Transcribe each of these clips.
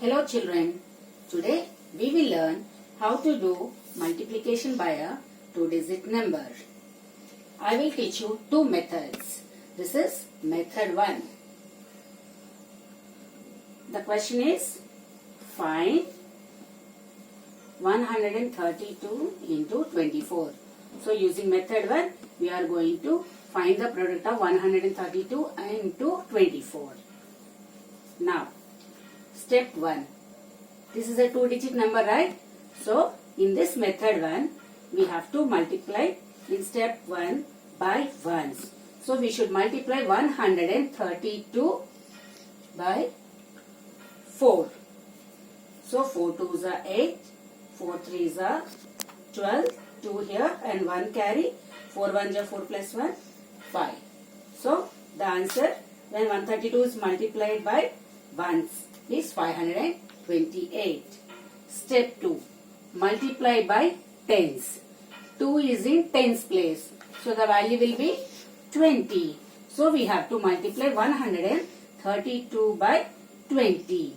Hello children, today we will learn how to do multiplication by a two-digit number. I will teach you two methods. This is method 1. The question is find 132 into 24. So using method 1 we are going to find the product of 132 into 24. Now step 1. This is a two-digit number, right? So, in this method 1, we have to multiply in step 1 by 1s. So, we should multiply 132 by 4. So, 4 2s are 8, 4 3s are 12, 2 here and 1 carry, 4 1s are 4 plus 1, 5. So, the answer when 132 is multiplied by 1s is 528. Step 2. Multiply by tens. 2 is in tens place. So the value will be 20. So we have to multiply 132 by 20.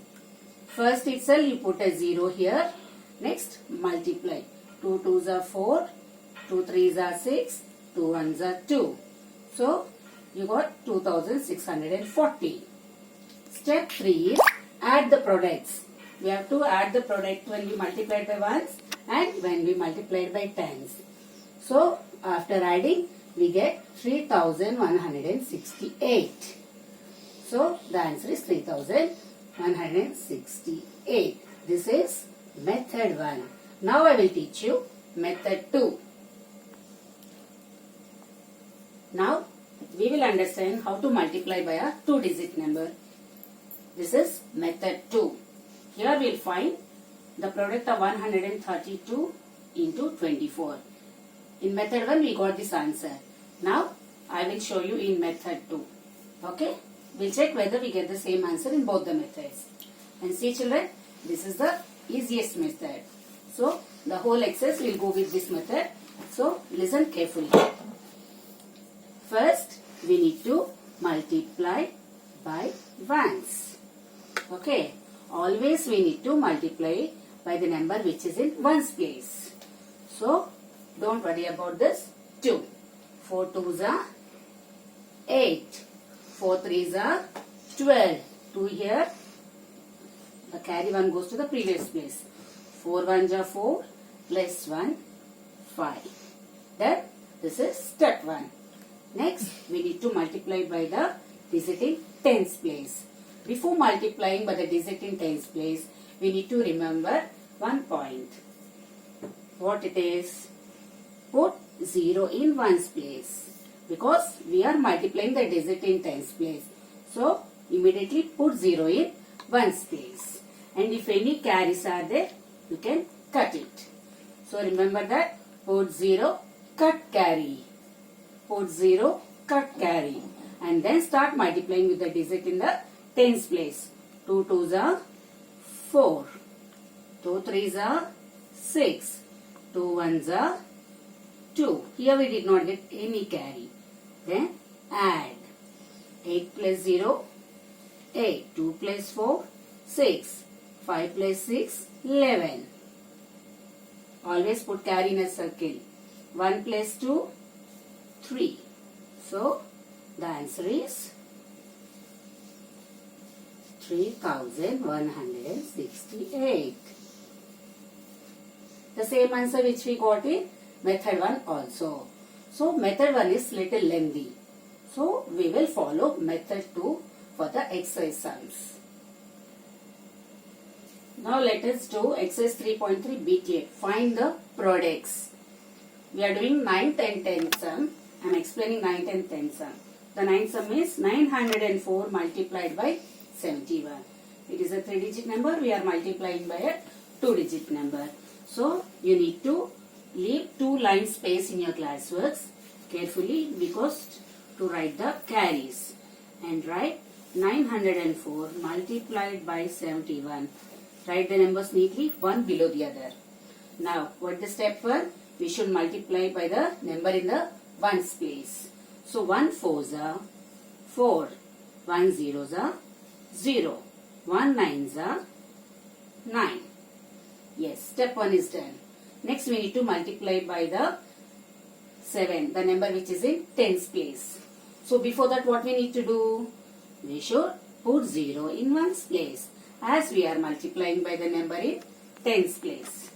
First itself you put a 0 here. Next multiply. 2 2s are 4. 2 3s are 6. 2 1s are 2. So you got 2640. Step 3 is add the products. We have to add the product when we multiply by ones and when we multiply by tens. So after adding we get 3168. So the answer is 3168. This is method 1. Now I will teach you method 2. Now we will understand how to multiply by a two-digit number. This is method 2. Here we will find the product of 132 into 24. In method 1 we got this answer. Now I will show you in method 2. Okay? We will check whether we get the same answer in both the methods. And see children, this is the easiest method. So the whole exercise will go with this method. So listen carefully. First we need to multiply by ones. Okay, always we need to multiply by the number which is in ones place. So, don't worry about this. 2. 4 2s are 8. 4 3s are 12. 2 here. The carry 1 goes to the previous place. 4 1s are 4 plus 1 5. Then this is step 1. Next, we need to multiply by the digit in tens place. Before multiplying by the digit in tens place, we need to remember one point. What it is? Put 0 in ones place. Because we are multiplying the digit in tens place. So, immediately put 0 in ones place. And if any carries are there, you can cut it. So, remember that. Put 0, cut carry. Put 0, cut carry. And then start multiplying with the digit in the tens place. 2 2s are 4. 2 3s are 6. 2 1s are 2. Here we did not get any carry. Then add. 8 plus 0, 8. 2 plus 4, 6. 5 plus 6, 11. Always put carry in a circle. 1 plus 2, 3. So, the answer is 3168. The same answer which we got in method 1 also. So method 1 is little lengthy. So we will follow method 2 for the exercise sums. Now let us do exercise 3.3 BTA. Find the products. We are doing 9th and 10th sum. I am explaining 9th and 10th sum. The 9th sum is 904 multiplied by 71. It is a 3-digit number. We are multiplying by a 2-digit number. So, you need to leave 2 line space in your classworks carefully because to write the carries. And write 904 multiplied by 71. Write the numbers neatly, one below the other. Now, what is the step 1? We should multiply by the number in the ones place. So 1 4s are 4, 1 0s are 0, 1 9s are 9. Yes, step 1 is done. Next we need to multiply by the 7, the number which is in tens place. So before that what we need to do? We should put 0 in ones place as we are multiplying by the number in tens place.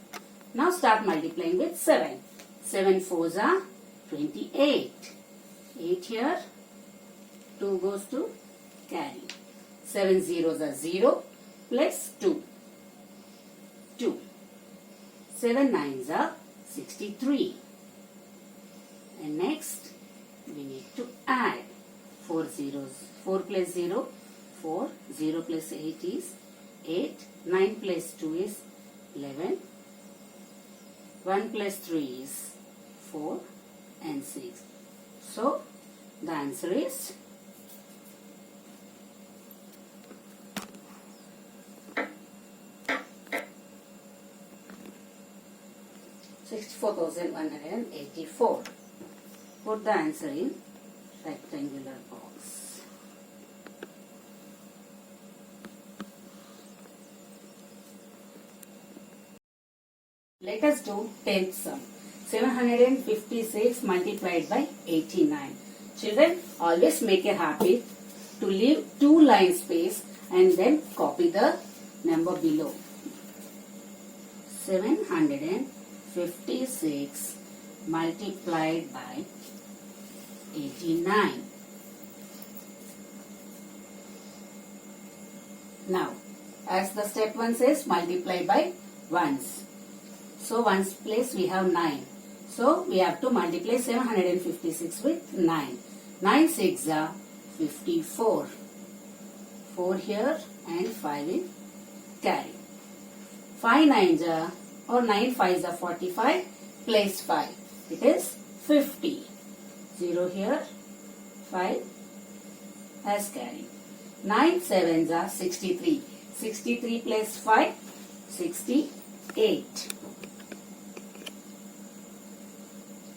Now start multiplying with 7. 7 fours are 28. 8 here, 2 goes to carry. 7 zeros are 0 plus 2. 2. 7 nines are 63. And next we need to add 4 zeros. 4 plus 0, 4. 0 plus 8 is 8. 9 plus 2 is 11. 1 plus 3 is 4 and 6. So the answer is 64,184. Put the answer in rectangular box. Let us do 10th sum. 756 multiplied by 89. Children, always make a habit to leave 2 line space and then copy the number below. 756 multiplied by 89. Now, as the step 1 says, multiply by ones. So, ones place we have 9. So, we have to multiply 756 with 9. 9 6 are 54. 4 here and 5 in carry. 5 9s are, or 9 5s are 45 plus 5. It is 50. 0 here, 5 as carry. 9 7s are 63. 63 plus 5, 68.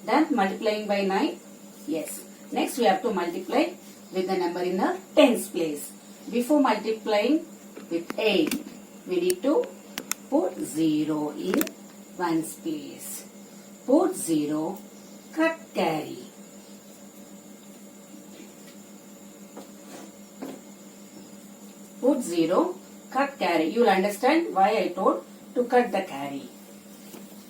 Done multiplying by 9? Yes. Next we have to multiply with the number in the tens place. Before multiplying with 8, we need to put 0 in ones place. Put 0, cut carry. Put 0, cut carry. You will understand why I told to cut the carry.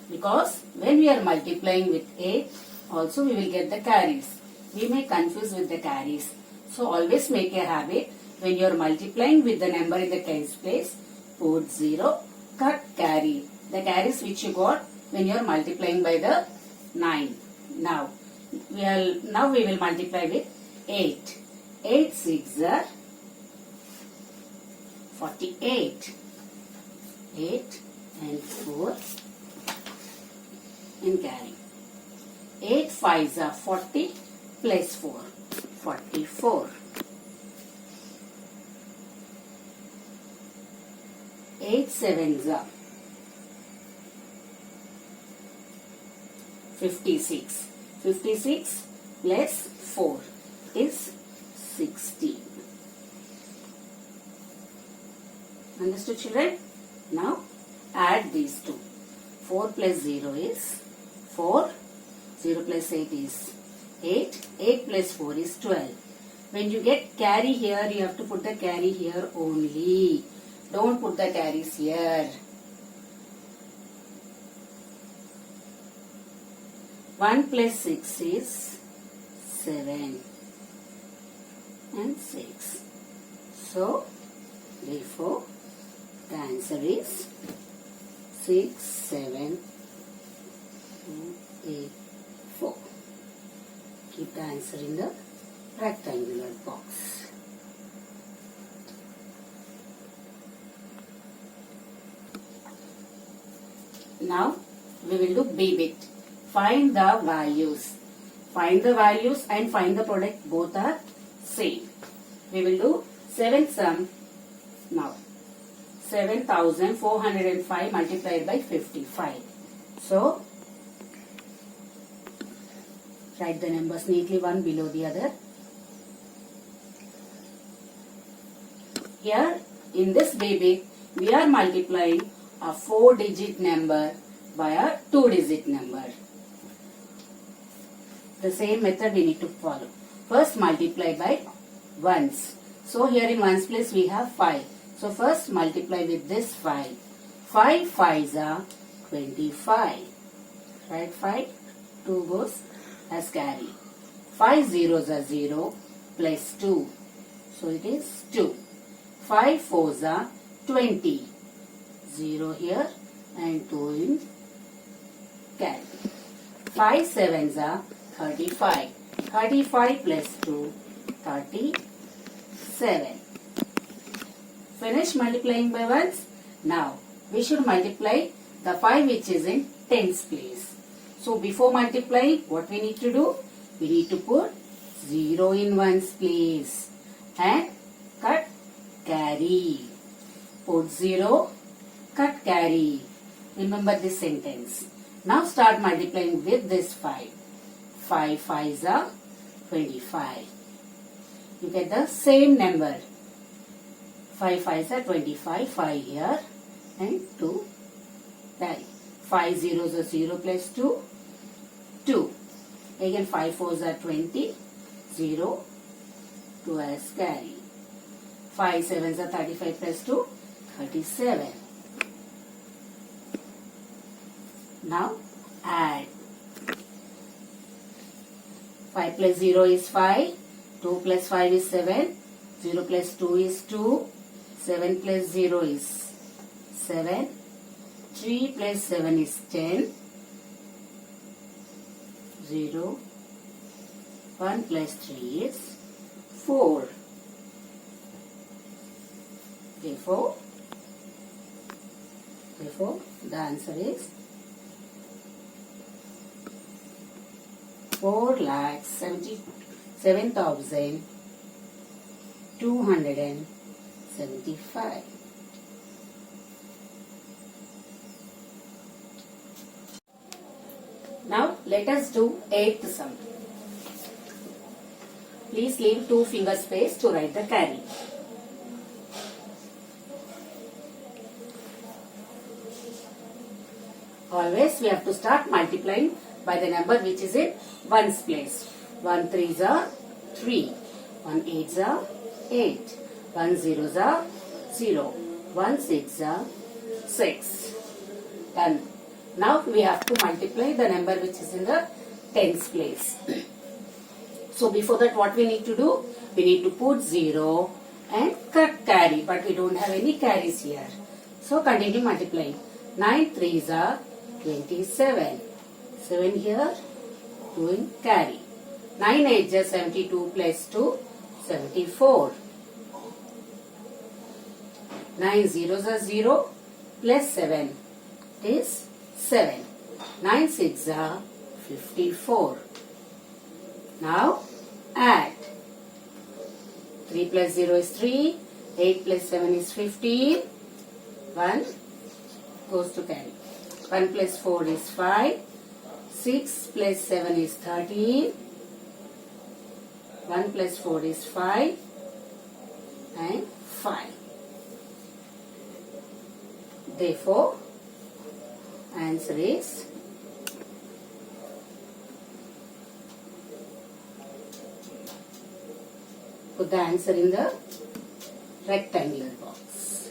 Because when we are multiplying with 8, also we will get the carries. We may confuse with the carries. So always make a habit when you are multiplying with the number in the tens place, put 0, cut carry. The carries which you got when you are multiplying by the 9. Now we will multiply with 8. 8 6 are 48. 8 and 4 in carry. 8 5s are 40 plus 4. 44. 8 7s are 56. 56 plus 4 is 16. Understood, children? Now add these two. 4 plus 0 is 4. 0 plus 8 is 8. 8 plus 4 is 12. When you get carry here, you have to put the carry here only. Don't put the carries here. 1 plus 6 is 7 and 6. So, therefore, the answer is 6, 7, 2, 8, 4. Keep the answer in the rectangular box. Now, we will do B bit. Find the values. Find the values and find the product. Both are same. We will do 7th sum now. 7,405 multiplied by 55. So, write the numbers neatly one below the other. Here in this B bit, we are multiplying a 4-digit number by a 2-digit number. The same method we need to follow. First multiply by ones. So here in ones place we have 5. So first multiply with this 5. 5 5s are 25. Right, 5, 2 goes as carry. 5 zeros are 0 plus 2. So it is 2. 5 4s are 20. 0 here and 2 in carry. 5 7s are 35. 35 plus 2, 37. Finish multiplying by ones. Now we should multiply the 5 which is in tens place. So before multiplying, what we need to do? We need to put 0 in ones place and cut carry. Put 0, cut carry. Remember this sentence. Now start multiplying with this 5. 5 5s are 25. You get the same number. 5 5s are 25. 5 here and 2 carry. 5 zeros are 0 plus 2. 2. Again 5 4s are 20. 0. 2 as carry. 5 7s are 35 plus 2. 37. Now add. 5 plus 0 is 5. 2 plus 5 is 7. 0 plus 2 is 2. 7 plus 0 is 7. 3 plus 7 is 10. 0. 1 plus 3 is 4. Therefore, the answer is 4,77,275. Now let us do 8th sum. Please leave 2 finger space to write the carry. Always we have to start multiplying by the number which is in ones place. 1 3s are 3. 1 8s are 8. 1 zeros are 0. 1 6s are 6. Done. Now we have to multiply the number which is in the tens place. So before that what we need to do? We need to put 0 and cut carry, but we don't have any carries here. So continue multiplying. 9 3s are 27. 7 here, 2 in carry. 9 8s are 72 plus 2, 74. 9 zeros are 0 plus 7 is 7. 9 6 are 54. Now add. 3 plus 0 is 3. 8 plus 7 is 15. 1 goes to carry. 1 plus 4 is 5. 6 plus 7 is 13. 1 plus 4 is 5. And 5. Therefore, answer is put the answer in the rectangular box.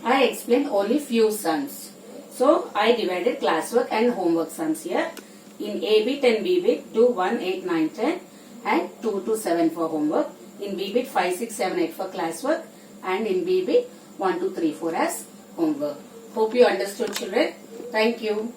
I explained only few sums. So, I divided classwork and homework sums here. In A bit and B bit, do 1, 8, 9, 10 and 2 to 7 for homework. In B bit, 5, 6, 7, 8 for classwork. And in B bit, 1, 2, 3, 4 as homework. Hope you understood, children. Thank you.